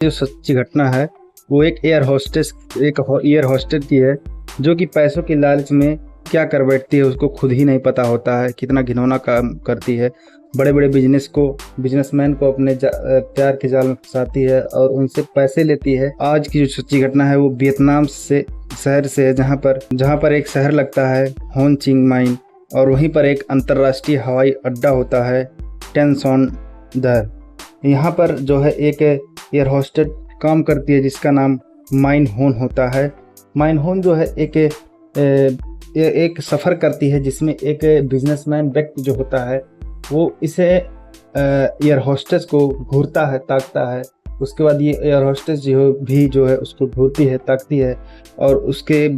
जो सच्ची घटना है वो एक एयर होस्टेस की है, जो कि पैसों के लालच में क्या कर बैठती है उसको खुद ही नहीं पता होता है। कितना घिनौना काम करती है। बड़े बड़े बिजनेसमैन को अपने प्यार के जाल में फंसाती है और उनसे पैसे लेती है। आज की जो सच्ची घटना है वो वियतनाम से शहर से है, जहाँ पर एक शहर लगता है होन चिंग माइन, और वहीं पर एक अंतर्राष्ट्रीय हवाई अड्डा होता है टेन सोन दर। यहाँ पर जो है एक एयर होस्टेस काम करती है जिसका नाम माइन होन होता है। माइन होन जो है एक सफ़र करती है जिसमें एक बिजनेसमैन व्यक्ति जो होता है वो इसे एयर होस्टेस को घूरता है, ताकता है। उसके बाद ये एयर होस्टेस जो है उसको घूरती है, ताकती है और उसके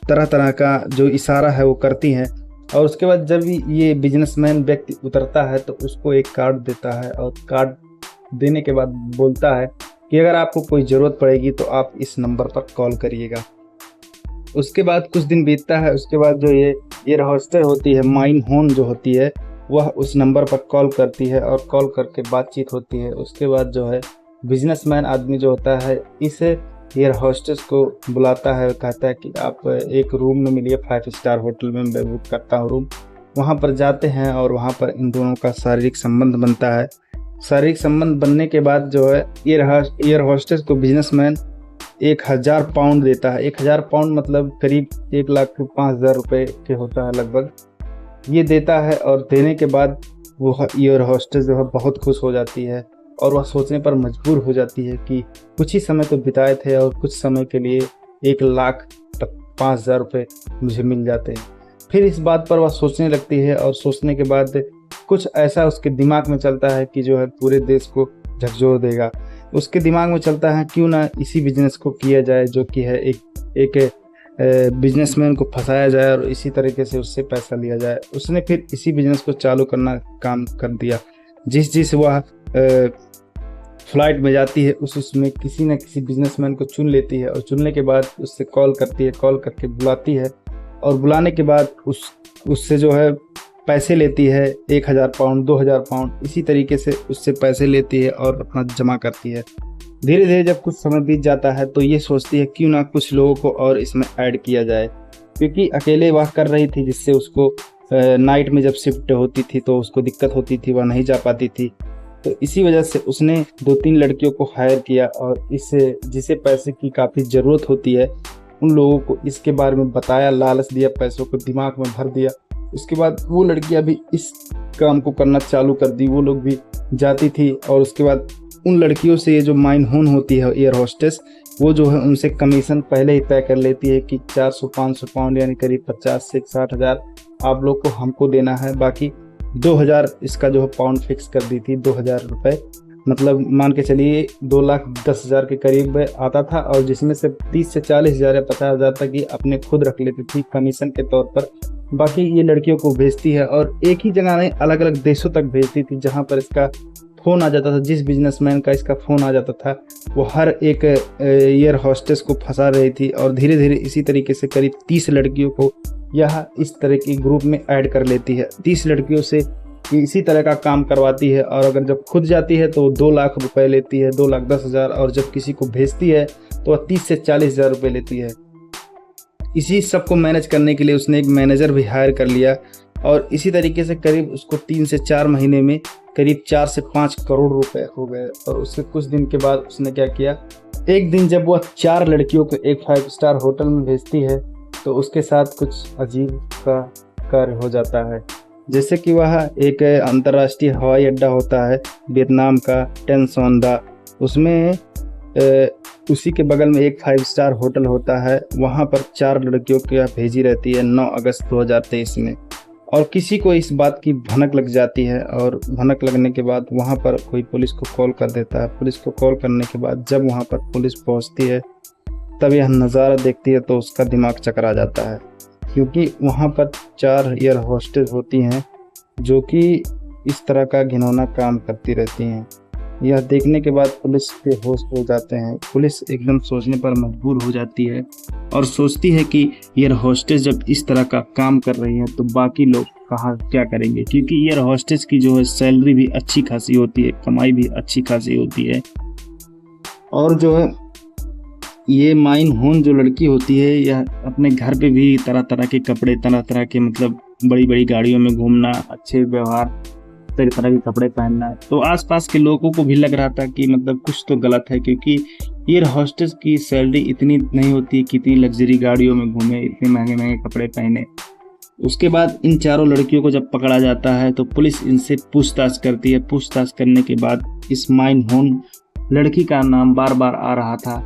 तरह तरह का जो इशारा है वो करती हैं। और उसके बाद जब ये बिजनेसमैन व्यक्ति उतरता है तो उसको एक कार्ड देता है, और कार्ड देने के बाद बोलता है कि अगर आपको कोई ज़रूरत पड़ेगी तो आप इस नंबर पर कॉल करिएगा। उसके बाद कुछ दिन बीतता है। उसके बाद जो ये एयर होस्टेस होती है माइन होन जो होती है वह उस नंबर पर कॉल करती है और कॉल करके बातचीत होती है। उसके बाद जो है बिजनेसमैन आदमी जो होता है इस एयर होस्टेस को बुलाता है, कहता है कि आप एक रूम में मिलिए, 5 स्टार होटल में मैं बुक करता हूँ रूम। वहाँ पर जाते हैं और वहाँ पर इन दोनों का शारीरिक संबंध बनता है। शारीरिक संबंध बनने के बाद जो है एयर होस्टेस को बिजनेसमैन 1000 पाउंड देता है। 1000 पाउंड मतलब करीब 1,05,000 रुपये के होता है लगभग। ये देता है और देने के बाद वो एयर होस्टेस जो है बहुत खुश हो जाती है और वह सोचने पर मजबूर हो जाती है कि कुछ ही समय तो बिताए थे और कुछ समय के लिए 1,05,000 रुपये मुझे मिल जाते हैं। फिर इस बात पर वह सोचने लगती है और सोचने के बाद कुछ ऐसा उसके दिमाग में चलता है कि जो है पूरे देश को झकझोर देगा। उसके दिमाग में चलता है क्यों ना इसी बिजनेस को किया जाए, जो कि है एक बिजनेसमैन को फंसाया जाए और इसी तरीके से उससे पैसा लिया जाए। उसने फिर इसी बिजनेस को चालू करना काम कर दिया। जिस वह फ्लाइट में जाती है उसमें किसी न किसी बिजनेसमैन को चुन लेती है और चुनने के बाद उससे कॉल करती है, कॉल करके बुलाती है और बुलाने के बाद उससे जो है पैसे लेती है 1,000 पाउंड, 2,000 पाउंड, इसी तरीके से उससे पैसे लेती है और अपना जमा करती है। धीरे धीरे जब कुछ समय बीत जाता है तो ये सोचती है क्यों ना कुछ लोगों को और इसमें ऐड किया जाए, क्योंकि अकेले वह कर रही थी जिससे उसको नाइट में जब शिफ्ट होती थी तो उसको दिक्कत होती थी, वह नहीं जा पाती थी। तो इसी वजह से उसने 2-3 लड़कियों को हायर किया और जिसे पैसे की काफ़ी ज़रूरत होती है उन लोगों को इसके बारे में बताया, लालच दिया, पैसों को दिमाग में भर दिया। उसके बाद वो लड़कियां भी इस काम को करना चालू कर दी, वो लोग भी जाती थी और उसके बाद उन लड़कियों से ये जो माइन होन होती है एयर होस्टेस, वो जो है उनसे कमीशन पहले ही तय कर लेती है कि 400-500 पाउंड यानी करीब 50 से 60,000 आप लोग को हमको देना है, बाकी 2,000 इसका जो है पाउंड फिक्स कर दी थी। 2,000 रुपये मतलब मान के चलिए 2,10,000 के करीब आता था, और जिसमें से 30 से 40,000 या 50,000 तक ये अपने खुद रख लेती थी कमीशन के तौर पर। बाकी ये लड़कियों को भेजती है और एक ही जगह नहीं अलग अलग देशों तक भेजती थी, जहाँ पर इसका फ़ोन आ जाता था। जिस बिजनेसमैन का इसका फ़ोन आ जाता था वो हर एक एयर होस्टेस को फंसा रही थी और धीरे धीरे इसी तरीके से करीब 30 लड़कियों को यह इस तरह की ग्रुप में ऐड कर लेती है। 30 लड़कियों से इसी तरह का काम करवाती है और अगर जब खुद जाती है तो 2 लाख रुपए लेती है, 2,10,000, और जब किसी को भेजती है तो वह 30 से 40,000 रुपये लेती है। इसी सब को मैनेज करने के लिए उसने एक मैनेजर भी हायर कर लिया और इसी तरीके से करीब उसको 3 से 4 महीने में करीब 4 से 5 करोड़ रुपए हो गए। और उसके कुछ दिन के बाद उसने क्या किया, एक दिन जब वह 4 लड़कियों को एक 5 स्टार होटल में भेजती है तो उसके साथ कुछ अजीब का कार्य हो जाता है। जैसे कि वह एक अंतर्राष्ट्रीय हवाई अड्डा होता है वियतनाम का टेन सोन दा, उसमें उसी के बगल में एक 5 स्टार होटल होता है। वहाँ पर 4 लड़कियों की भेजी रहती है 9 अगस्त 2023 में, और किसी को इस बात की भनक लग जाती है और भनक लगने के बाद वहाँ पर कोई पुलिस को कॉल कर देता है। पुलिस को कॉल करने के बाद जब वहाँ पर पुलिस पहुँचती है तब यह नज़ारा देखती है तो उसका दिमाग चकरा जाता है, क्योंकि वहाँ पर 4 एयर होस्टेस होती हैं जो कि इस तरह का घिनौना काम करती रहती हैं। यह देखने के बाद पुलिस के होश हो जाते हैं। पुलिस एकदम सोचने पर मजबूर हो जाती है और सोचती है कि एयर होस्टेस जब इस तरह का काम कर रही है तो बाकी लोग कहाँ क्या करेंगे, क्योंकि एयर होस्टेस की जो है सैलरी भी अच्छी खासी होती है, कमाई भी अच्छी खासी होती है। और जो है ये माइन होन जो लड़की होती है, यह अपने घर पे भी तरह तरह के कपड़े, तरह तरह के मतलब बड़ी बड़ी गाड़ियों में घूमना, अच्छे व्यवहार, तरह तरह के कपड़े पहनना, तो आसपास के लोगों को भी लग रहा था कि मतलब कुछ तो गलत है, क्योंकि एयर हॉस्टेस की सैलरी इतनी नहीं होती कि इतनी लग्जरी गाड़ियों में घूमे, इतने महंगे महंगे कपड़े पहने। उसके बाद इन चारों लड़कियों को जब पकड़ा जाता है तो पुलिस इनसे पूछताछ करती है। पूछताछ करने के बाद इस माइन होन लड़की का नाम बार बार आ रहा था।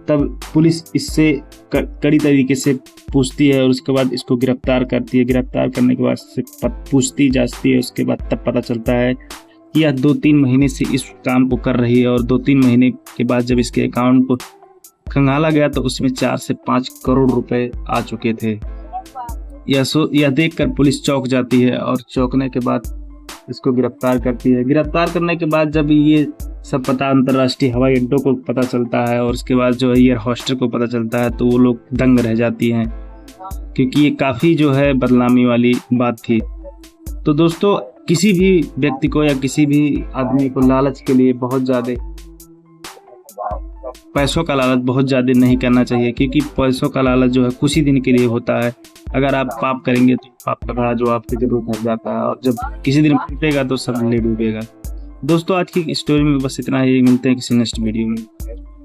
तब पुलिस इससे कड़ी तरीके से पूछती है और उसके बाद इसको गिरफ्तार करती है। गिरफ्तार करने के बाद इससे पूछती जाती है। उसके बाद तब पता चलता है कि यह 2-3 महीने से इस काम को कर रही है और 2-3 महीने के बाद जब इसके अकाउंट को खंगाला गया तो उसमें 4 से 5 करोड़ रुपए आ चुके थे। यह देखकर पुलिस चौंक जाती है और चौंकने के बाद इसको गिरफ्तार करती है। गिरफ्तार करने के बाद जब ये सब पता अंतर्राष्ट्रीय हवाई अड्डों को पता चलता है और उसके बाद जो है एयर हॉस्टल को पता चलता है, तो वो लोग दंग रह जाती हैं, क्योंकि ये काफ़ी जो है बदनामी वाली बात थी। तो दोस्तों, किसी भी व्यक्ति को या किसी भी आदमी को लालच के लिए बहुत ज़्यादा पैसों का लालच बहुत ज़्यादा नहीं करना चाहिए, क्योंकि पैसों का लालच जो है कुछ ही दिन के लिए होता है। अगर आप पाप करेंगे तो पाप का घड़ा जो आपके जरूर फंस जाता है और जब किसी दिन फूटेगा तो सब ले डूबेगा। दोस्तों, आज की स्टोरी में बस इतना ही। मिलते हैं किसी नेक्स्ट वीडियो में।